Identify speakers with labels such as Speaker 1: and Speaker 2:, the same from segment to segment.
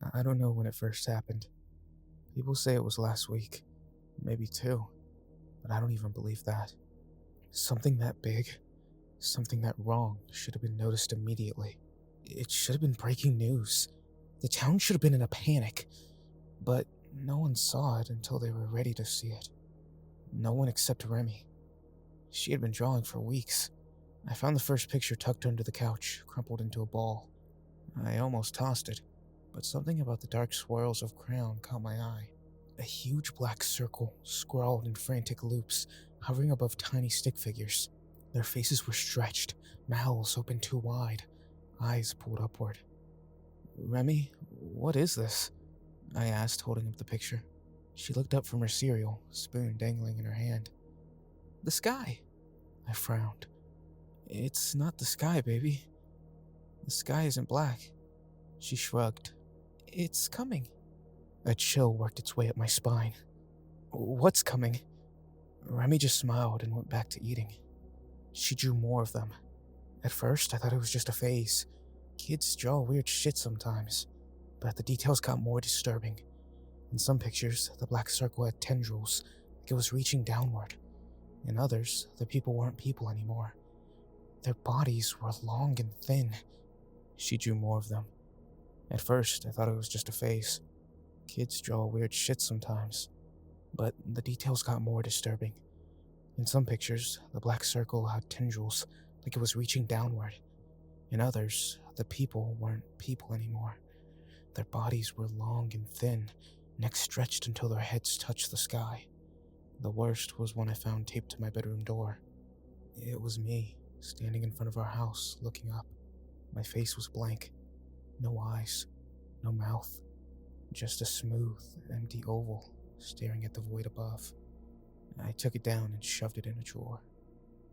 Speaker 1: I don't know when it first happened. People say it was last week, maybe two, but I don't even believe that. Something that big, something that wrong should have been noticed immediately. It should have been breaking news. The town should have been in a panic, but no one saw it until they were ready to see it. No one except Remy. She had been drawing for weeks. I found the first picture tucked under the couch, crumpled into a ball. I almost tossed it, but something about the dark swirls of crayon caught my eye. A huge black circle, scrawled in frantic loops, hovering above tiny stick figures. Their faces were stretched, mouths open too wide, eyes pulled upward. "Remy, what is this?" I asked, holding up the picture. She looked up from her cereal, spoon dangling in her hand. "The sky." I frowned. "It's not the sky, baby. The sky isn't black." She shrugged. "It's coming." A chill worked its way up my spine. "What's coming?" Remy just smiled and went back to eating. She drew more of them. At first, I thought it was just a phase. Kids draw weird shit sometimes, but the details got more disturbing. In some pictures, the black circle had tendrils, like it was reaching downward. In others, the people weren't people anymore. Their bodies were long and thin. She drew more of them. At first, I thought it was just a phase. Kids draw weird shit sometimes, but the details got more disturbing. In some pictures, the black circle had tendrils, like it was reaching downward. In others, the people weren't people anymore. Their bodies were long and thin, necks stretched until their heads touched the sky. The worst was one I found taped to my bedroom door. It was me, standing in front of our house, looking up. My face was blank. No eyes, no mouth. Just a smooth, empty oval, staring at the void above. I took it down and shoved it in a drawer.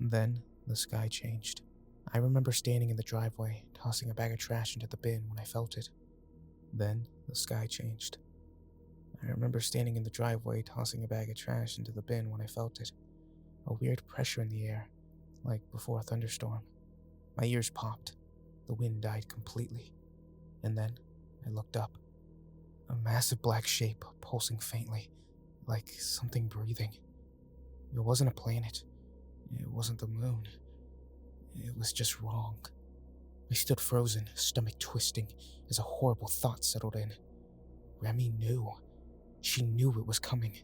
Speaker 1: Then, the sky changed. I remember standing in the driveway, tossing a bag of trash into the bin when I felt it. Then, the sky changed. I remember standing in the driveway, tossing a bag of trash into the bin when I felt it. A weird pressure in the air, like before a thunderstorm. My ears popped. The wind died completely. And then, I looked up. A massive black shape, pulsing faintly, like something breathing. It wasn't a planet. It wasn't the moon. It was just wrong. I stood frozen, stomach twisting, as a horrible thought settled in. Remy knew. She knew it was coming.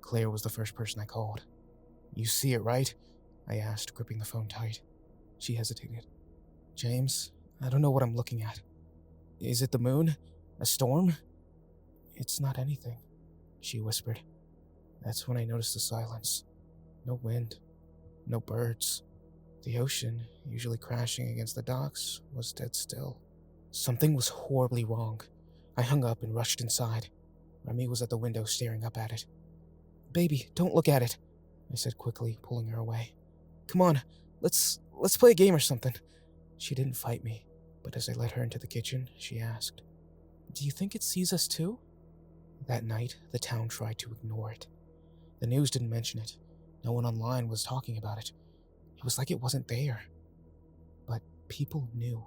Speaker 1: Claire was the first person I called. "You see it, right?" I asked, gripping the phone tight. She hesitated. "James, I don't know what I'm looking at. Is it the moon? A storm?" "It's not anything," she whispered. That's when I noticed the silence. No wind, no birds. The ocean, usually crashing against the docks, was dead still. Something was horribly wrong. I hung up and rushed inside. Remy was at the window staring up at it. "Baby, don't look at it," I said quickly, pulling her away. "Come on, let's play a game or something." She didn't fight me, but as I led her into the kitchen, she asked, "Do you think it sees us too?" That night, the town tried to ignore it. The news didn't mention it. No one online was talking about it. It was like it wasn't there. But people knew.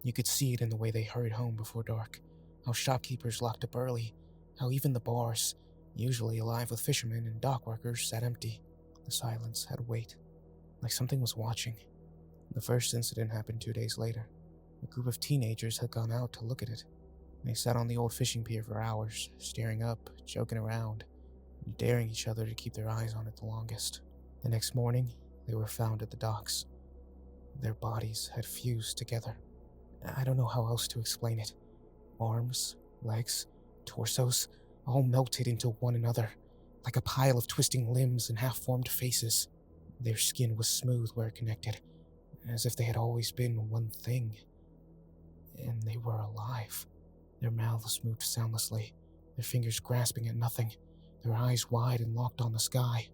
Speaker 1: You could see it in the way they hurried home before dark, how shopkeepers locked up early, how even the bars, usually alive with fishermen and dock workers, sat empty. The silence had weight, like something was watching. The first incident happened 2 days later. A group of teenagers had gone out to look at it. They sat on the old fishing pier for hours, staring up, joking around, and daring each other to keep their eyes on it the longest. The next morning, they were found at the docks. Their bodies had fused together. I don't know how else to explain it. Arms, legs, torsos, all melted into one another, like a pile of twisting limbs and half-formed faces. Their skin was smooth where it connected, as if they had always been one thing. And they were alive. Their mouths moved soundlessly, their fingers grasping at nothing, their eyes wide and locked on the sky.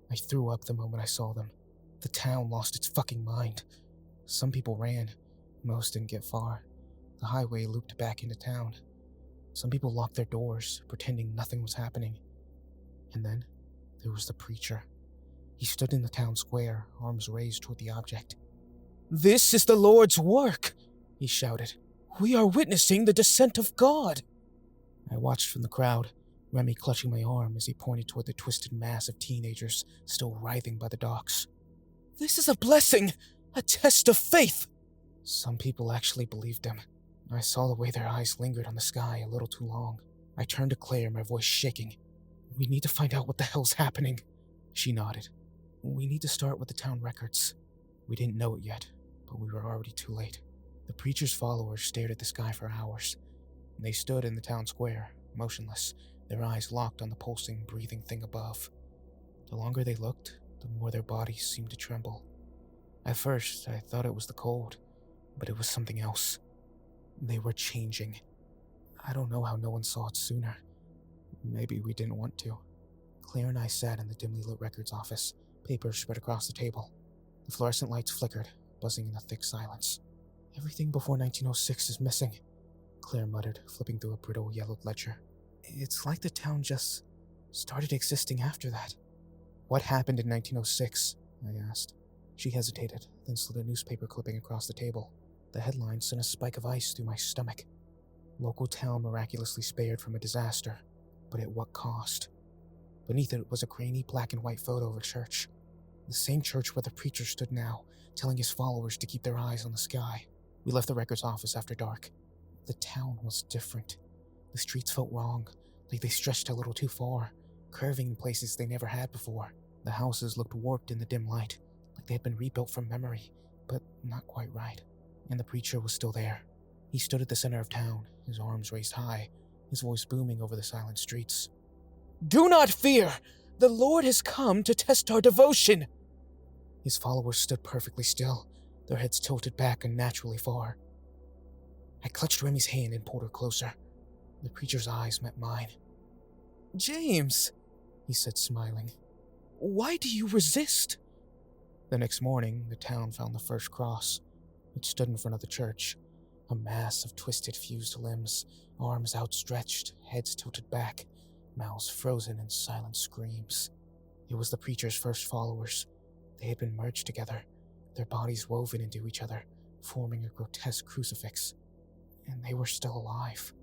Speaker 1: I threw up the moment I saw them. The town lost its fucking mind. Some people ran. Most didn't get far. The highway looped back into town. Some people locked their doors, pretending nothing was happening. And then, there was the preacher. He stood in the town square, arms raised toward the object. "This is the Lord's work," he shouted. "We are witnessing the descent of God." I watched from the crowd, Remy clutching my arm as he pointed toward the twisted mass of teenagers still writhing by the docks. "This is a blessing! A test of faith!" Some people actually believed him. I saw the way their eyes lingered on the sky a little too long. I turned to Claire, my voice shaking. "We need to find out what the hell's happening." She nodded. "We need to start with the town records." We didn't know it yet, but we were already too late. The preacher's followers stared at the sky for hours. They stood in the town square, motionless, their eyes locked on the pulsing, breathing thing above. The longer they looked, the more their bodies seemed to tremble. At first, I thought it was the cold, but it was something else. They were changing. I don't know how no one saw it sooner. Maybe we didn't want to. Claire and I sat in the dimly lit records office, papers spread across the table. The fluorescent lights flickered, buzzing in the thick silence. "Everything before 1906 is missing," Claire muttered, flipping through a brittle yellowed ledger. "It's like the town just started existing after that." "What happened in 1906? I asked. She hesitated, then slid a newspaper clipping across the table. The headline sent a spike of ice through my stomach. "Local town miraculously spared from a disaster, but at what cost?" Beneath it was a grainy black and white photo of a church. The same church where the preacher stood now, telling his followers to keep their eyes on the sky. We left the records office after dark. The town was different. The streets felt wrong, like they stretched a little too far, curving in places they never had before. The houses looked warped in the dim light, like they had been rebuilt from memory, but not quite right. And the preacher was still there. He stood at the center of town, his arms raised high, his voice booming over the silent streets. "Do not fear! The Lord has come to test our devotion!" His followers stood perfectly still, their heads tilted back unnaturally far. I clutched Remy's hand and pulled her closer. The preacher's eyes met mine. "James," he said, smiling, "why do you resist?" The next morning, the town found the first cross. It stood in front of the church, a mass of twisted, fused limbs, arms outstretched, heads tilted back, mouths frozen in silent screams. It was the preacher's first followers. They had been merged together, their bodies woven into each other, forming a grotesque crucifix. And they were still alive.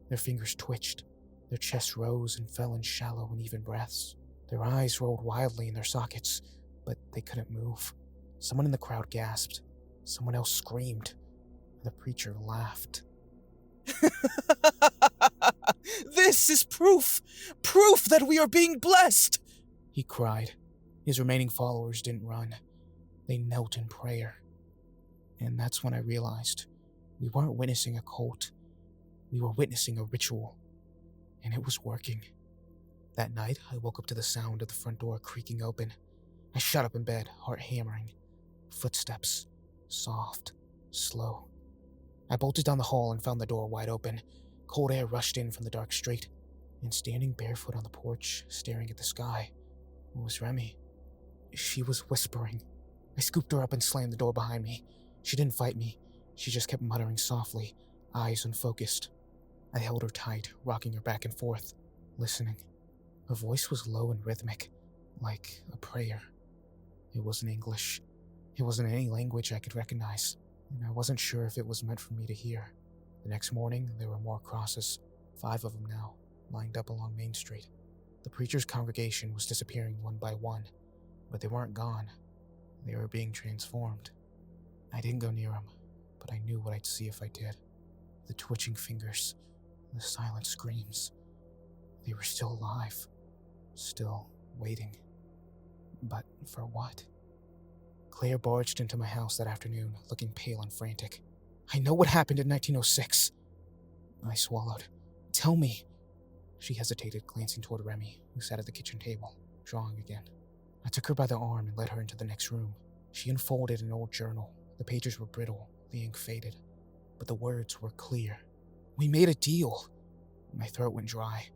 Speaker 1: Their fingers twitched, their chests rose and fell in shallow, uneven breaths. Their eyes rolled wildly in their sockets, but they couldn't move. Someone in the crowd gasped. Someone else screamed. The preacher laughed. "This is proof! Proof that we are being blessed!" he cried. His remaining followers didn't run. They knelt in prayer. And that's when I realized we weren't witnessing a cult. We were witnessing a ritual. And it was working. That night, I woke up to the sound of the front door creaking open. I shot up in bed, heart hammering. Footsteps. Soft. Slow. I bolted down the hall and found the door wide open. Cold air rushed in from the dark street. And standing barefoot on the porch, staring at the sky, was Remy. She was whispering. I scooped her up and slammed the door behind me. She didn't fight me. She just kept muttering softly, eyes unfocused. I held her tight, rocking her back and forth, listening. Her voice was low and rhythmic, like a prayer. It wasn't English. It wasn't any language I could recognize, and I wasn't sure if it was meant for me to hear. The next morning, there were more crosses, 5 of them now, lined up along Main Street. The preacher's congregation was disappearing one by one, but they weren't gone. They were being transformed. I didn't go near them, but I knew what I'd see if I did. The twitching fingers, the silent screams. They were still alive, still waiting. But for what? Claire barged into my house that afternoon, looking pale and frantic. "I know what happened in 1906. I swallowed. "Tell me." She hesitated, glancing toward Remy, who sat at the kitchen table, drawing again. I took her by the arm and led her into the next room. She unfolded an old journal. The pages were brittle, the ink faded, but the words were clear. "We made a deal." My throat went dry.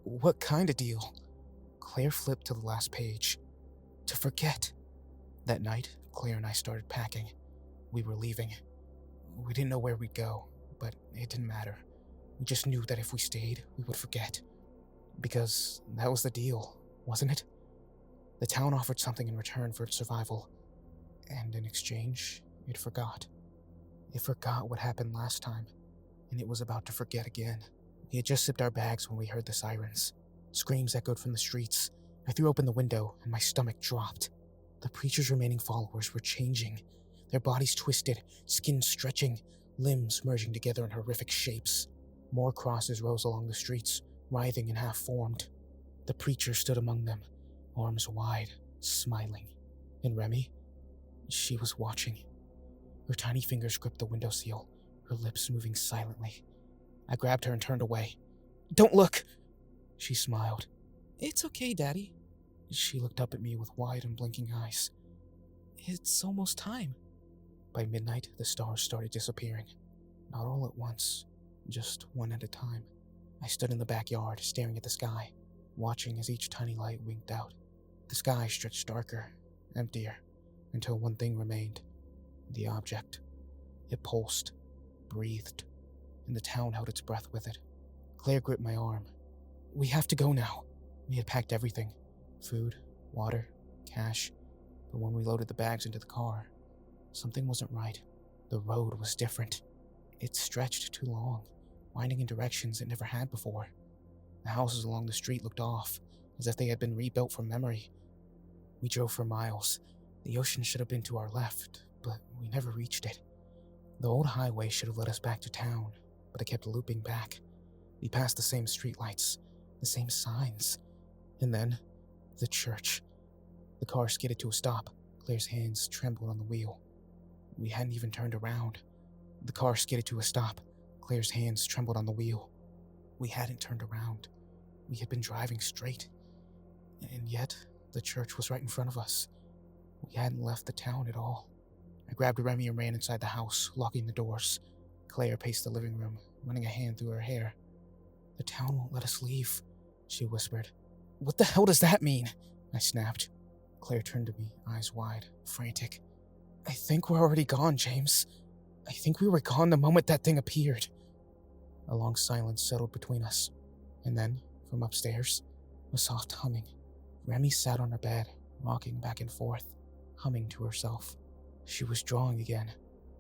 Speaker 1: "What kind of deal?" Claire flipped to the last page. "To forget." That night, Claire and I started packing. We were leaving. We didn't know where we'd go, but it didn't matter. We just knew that if we stayed, we would forget. Because that was the deal, wasn't it? The town offered something in return for its survival, and in exchange, it forgot. It forgot what happened last time, and it was about to forget again. We had just zipped our bags when we heard the sirens. Screams echoed from the streets. I threw open the window and my stomach dropped. The preacher's remaining followers were changing. Their bodies twisted, skin stretching, limbs merging together in horrific shapes. More crosses rose along the streets, writhing and half-formed. The preacher stood among them, arms wide, smiling. And Remy? She was watching. Her tiny fingers gripped the windowsill, her lips moving silently. I grabbed her and turned away. "Don't look!" She smiled. "It's okay, Daddy." She looked up at me with wide and blinking eyes. "It's almost time." By midnight, the stars started disappearing. Not all at once, just one at a time. I stood in the backyard, staring at the sky, watching as each tiny light winked out. The sky stretched darker, emptier, until one thing remained. The object. It pulsed, breathed, and the town held its breath with it. Claire gripped my arm. "We have to go now." We had packed everything. Food, water, cash. But when we loaded the bags into the car, something wasn't right. The road was different. It stretched too long, winding in directions it never had before. The houses along the street looked off, as if they had been rebuilt from memory. We drove for miles. The ocean should have been to our left, but we never reached it. The old highway should have led us back to town, but it kept looping back. We passed the same streetlights, the same signs. And then, the church. The car skidded to a stop. Claire's hands trembled on the wheel. We hadn't even turned around. The car skidded to a stop. Claire's hands trembled on the wheel. We hadn't turned around. We had been driving straight. And yet, the church was right in front of us. We hadn't left the town at all. I grabbed Remy and ran inside the house, locking the doors. Claire paced the living room, running a hand through her hair. "The town won't let us leave," she whispered. "What the hell does that mean?" I snapped. Claire turned to me, eyes wide, frantic. "I think we're already gone, James. I think we were gone the moment that thing appeared." A long silence settled between us. And then, from upstairs, a soft humming. Remy sat on her bed, rocking back and forth, humming to herself. She was drawing again.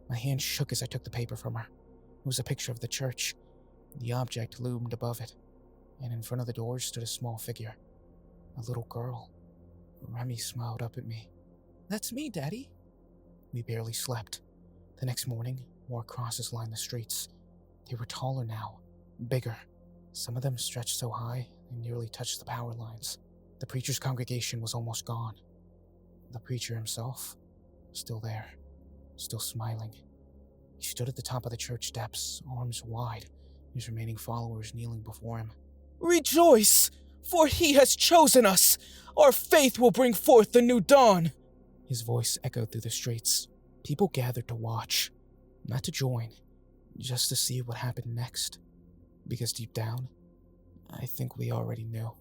Speaker 1: My hand shook as I took the paper from her. It was a picture of the church. The object loomed above it, and in front of the door stood a small figure. A little girl. Remy smiled up at me. "That's me, Daddy." We barely slept. The next morning, more crosses lined the streets. They were taller now, bigger. Some of them stretched so high they nearly touched the power lines. The preacher's congregation was almost gone. The preacher himself, still there, still smiling. He stood at the top of the church steps, arms wide, his remaining followers kneeling before him. "Rejoice, for he has chosen us! Our faith will bring forth the new dawn!" His voice echoed through the streets. People gathered to watch, not to join, just to see what happened next. Because deep down, I think we already knew.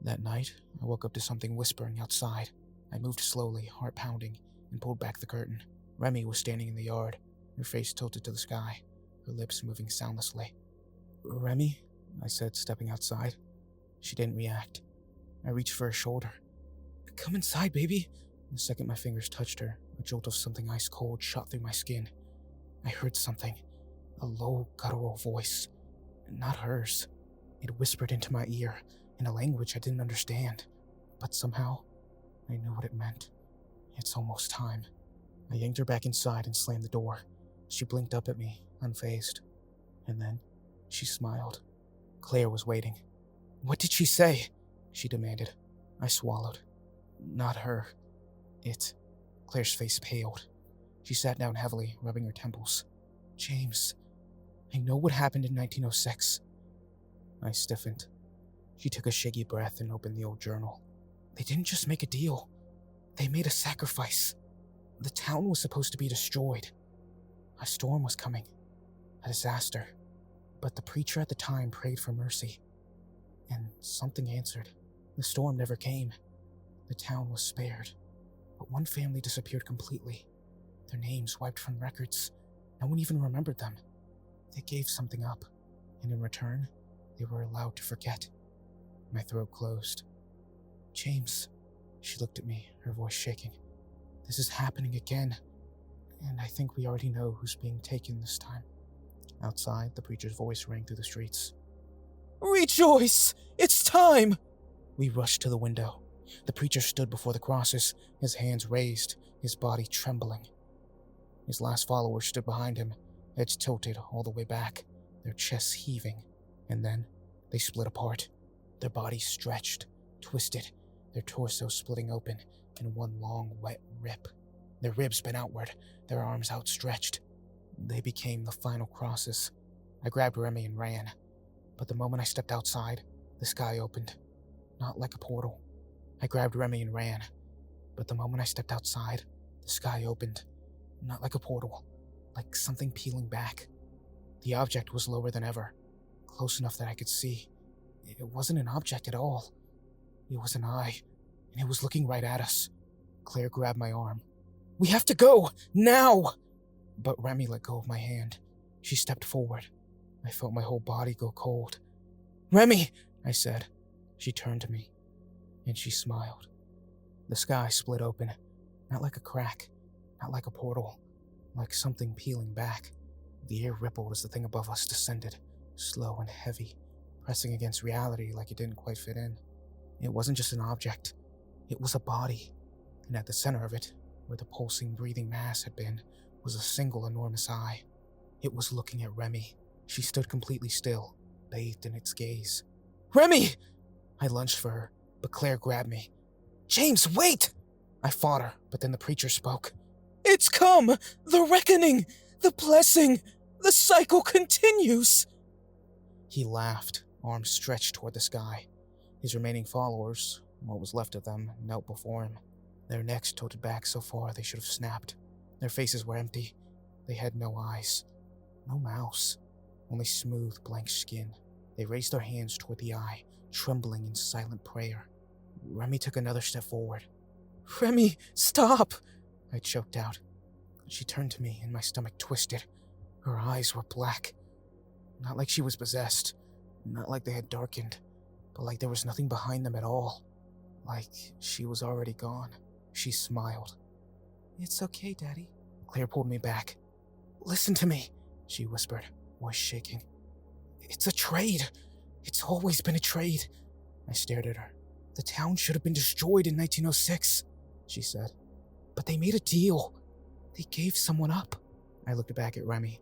Speaker 1: That night, I woke up to something whispering outside. I moved slowly, heart pounding, and pulled back the curtain. Remy was standing in the yard, her face tilted to the sky, her lips moving soundlessly. "Remy?" I said, stepping outside. She didn't react. I reached for her shoulder. "Come inside, baby." The second my fingers touched her, a jolt of something ice cold shot through my skin. I heard something, a low, guttural voice. Not hers. It whispered into my ear, in a language I didn't understand. But somehow, I knew what it meant. It's almost time. I yanked her back inside and slammed the door. She blinked up at me, unfazed. And then, she smiled. Claire was waiting. "What did she say?" she demanded. I swallowed. "Not her. It." Claire's face paled. She sat down heavily, rubbing her temples. "James, I know what happened in 1906. I stiffened. She took a shaky breath and opened the old journal. "They didn't just make a deal. They made a sacrifice. The town was supposed to be destroyed. A storm was coming. A disaster. But the preacher at the time prayed for mercy. And something answered. The storm never came. The town was spared. But one family disappeared completely. Their names wiped from records. No one even remembered them. They gave something up, and in return, they were allowed to forget." My throat closed. "James," she looked at me, her voice shaking. "This is happening again, and I think we already know who's being taken this time." Outside, the preacher's voice rang through the streets. Rejoice! It's time! We rushed to the window. The preacher stood before the crosses, his hands raised, his body trembling. His last followers stood behind him, heads tilted all the way back, their chests heaving, and then they split apart, their bodies stretched, twisted, their torsos splitting open in one long, wet rip. Their ribs bent outward, their arms outstretched. They became the final crosses. I grabbed Remy and ran, but the moment I stepped outside, the sky opened, not like a portal. I grabbed Remy and ran, but the moment I stepped outside, the sky opened, not like a portal, like something peeling back. The object was lower than ever, close enough that I could see. It wasn't an object at all. It was an eye, and it was looking right at us. Claire grabbed my arm. "We have to go! Now!" But Remy let go of my hand. She stepped forward. I felt my whole body go cold. "Remy!" I said. She turned to me, and she smiled. The sky split open, not like a crack, not like a portal, like something peeling back. The air rippled as the thing above us descended, slow and heavy, pressing against reality like it didn't quite fit in. It wasn't just an object. It was a body, and at the center of it, where the pulsing, breathing mass had been, was a single enormous eye. It was looking at Remy. She stood completely still, bathed in its gaze. "Remy!" I lunged for her, but Claire grabbed me. "James, wait!" I fought her, but then the preacher spoke. "It's come! The reckoning! The blessing! The cycle continues!" He laughed, arms stretched toward the sky. His remaining followers, what was left of them, knelt before him. Their necks tilted back so far they should have snapped. Their faces were empty. They had no eyes, no mouths, only smooth, blank skin. They raised their hands toward the eye, trembling in silent prayer. Remy took another step forward. "Remy, stop!" I choked out. She turned to me and my stomach twisted. Her eyes were black. Not like she was possessed, not like they had darkened, but like there was nothing behind them at all. Like she was already gone. She smiled. "It's okay, Daddy." Claire pulled me back. "Listen to me," she whispered, voice shaking. "It's a trade. It's always been a trade." I stared at her. "The town should have been destroyed in 1906, she said. "But they made a deal. They gave someone up." I looked back at Remy,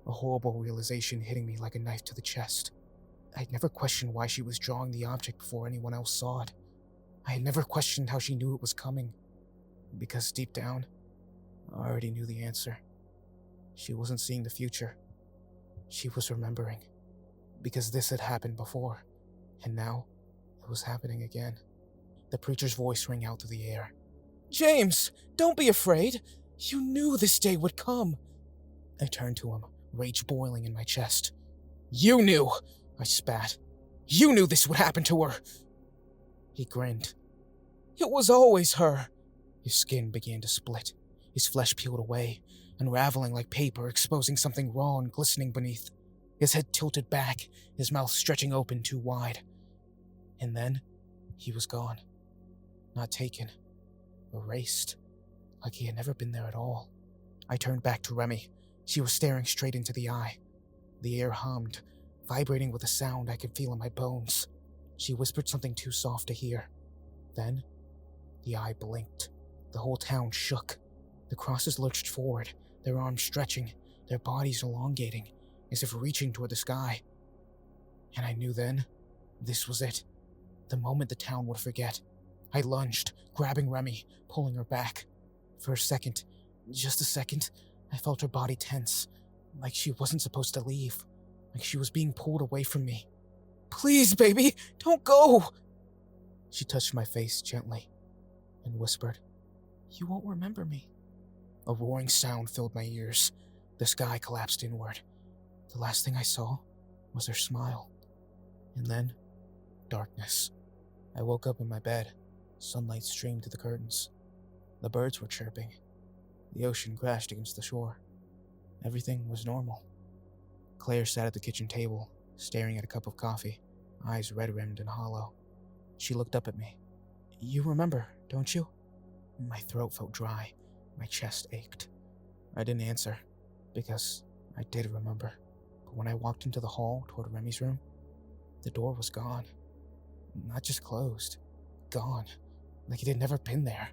Speaker 1: a horrible realization hitting me like a knife to the chest. I'd never questioned why she was drawing the object before anyone else saw it. I had never questioned how she knew it was coming, because deep down, I already knew the answer. She wasn't seeing the future. She was remembering, because this had happened before, and now it was happening again. The preacher's voice rang out through the air. "James, don't be afraid. You knew this day would come." I turned to him, rage boiling in my chest. "You knew," I spat. "You knew this would happen to her." He grinned. "It was always her." His skin began to split. His flesh peeled away, unraveling like paper, exposing something raw and glistening beneath. His head tilted back, his mouth stretching open too wide. And then, he was gone. Not taken. Erased. Like he had never been there at all. I turned back to Remy. She was staring straight into the eye. The air hummed, vibrating with a sound I could feel in my bones. She whispered something too soft to hear. Then, the eye blinked. The whole town shook. The crosses lurched forward, their arms stretching, their bodies elongating, as if reaching toward the sky. And I knew then, this was it. The moment the town would forget. I lunged, grabbing Remy, pulling her back. For a second, just a second, I felt her body tense, like she wasn't supposed to leave, like she was being pulled away from me. "Please, baby, don't go!" She touched my face gently and whispered, "You won't remember me." A roaring sound filled my ears. The sky collapsed inward. The last thing I saw was her smile. And then, darkness. I woke up in my bed. Sunlight streamed through the curtains. The birds were chirping. The ocean crashed against the shore. Everything was normal. Claire sat at the kitchen table, staring at a cup of coffee, eyes red-rimmed and hollow. She looked up at me. "You remember, don't you?" My throat felt dry. My chest ached. I didn't answer, because I did remember. But when I walked into the hall toward Remy's room, The door was gone. Not just closed. Gone. Like it had never been there.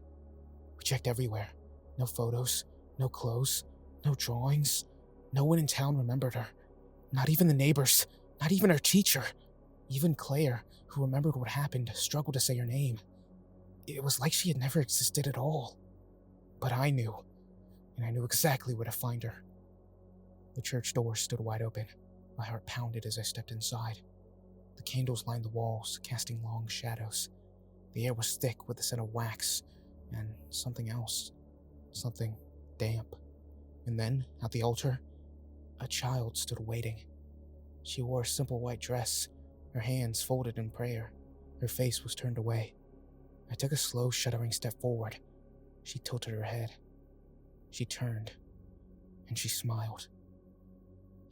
Speaker 1: We checked everywhere. No photos, no clothes, no drawings. No one in town remembered her. Not even the neighbors. Not even her teacher. Even Claire, who remembered what happened, struggled to say her name. It was like she had never existed at all. But I knew, and I knew exactly where to find her. The church door stood wide open. My heart pounded as I stepped inside. The candles lined the walls, casting long shadows. The air was thick with the scent of wax and something else. Something damp. And then, at the altar, a child stood waiting. She wore a simple white dress, her hands folded in prayer. Her face was turned away. I took a slow, shuddering step forward. She tilted her head. She turned, and she smiled.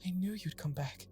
Speaker 1: "I knew you'd come back,"